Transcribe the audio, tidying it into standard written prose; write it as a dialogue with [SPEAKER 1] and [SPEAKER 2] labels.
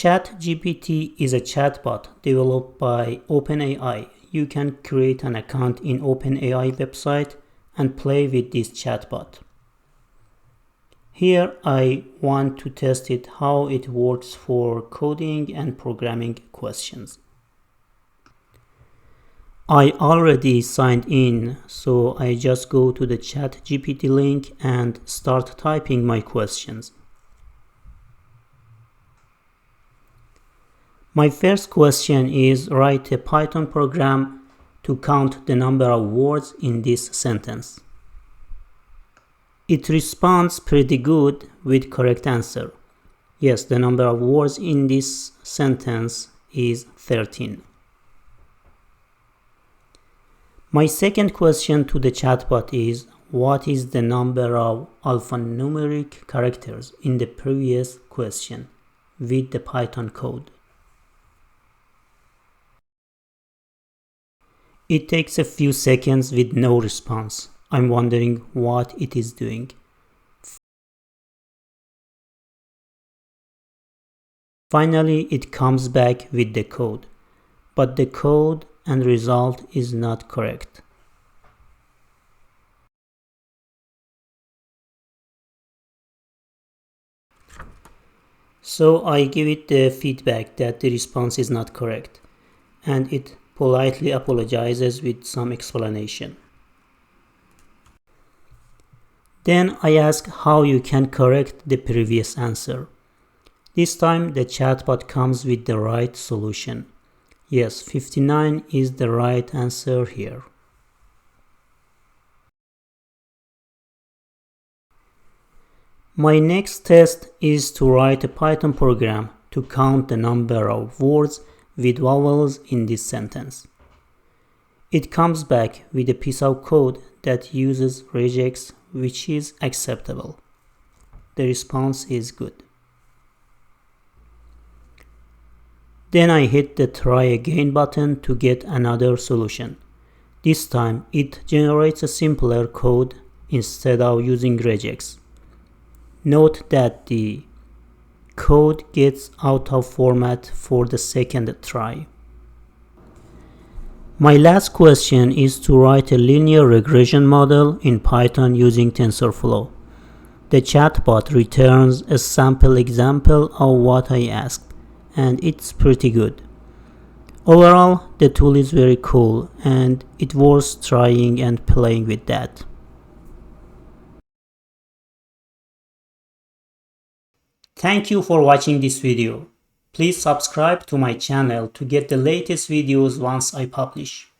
[SPEAKER 1] Chat GPT is a chatbot developed by OpenAI. You can create an account in OpenAI website and play with this chatbot. Here I want to test it how it works for coding and programming questions. I already signed in, so I just go to the Chat GPT link and start typing my questions. My first question is write a Python program to count the number of words in this sentence. It responds pretty good with correct answer. Yes, the number of words in this sentence is 13. My second question to the chatbot is, what is the number of alphanumeric characters in the previous question with the Python code? It takes a few seconds with no response. I'm wondering what it is doing. Finally, it comes back with the code, but the code and result is not correct. So I give it the feedback that the response is not correct, and it politely apologizes with some explanation. Then I ask how you can correct the previous answer. This time the chatbot comes with the right solution. Yes, 59 is the right answer here. My next test is to write a Python program to count the number of words with vowels in this sentence. It comes back with a piece of code that uses regex, which is acceptable. The response is good. Then I hit the try again button to get another solution. This time it generates a simpler code instead of using regex. Note that the code gets out of format for the second try. My last question is to write a linear regression model in Python using TensorFlow. The chatbot returns a sample example of what I asked, and it's pretty good. Overall, the tool is very cool and it's worth trying and playing with that. Thank you for watching this video. Please subscribe to my channel to get the latest videos once I publish.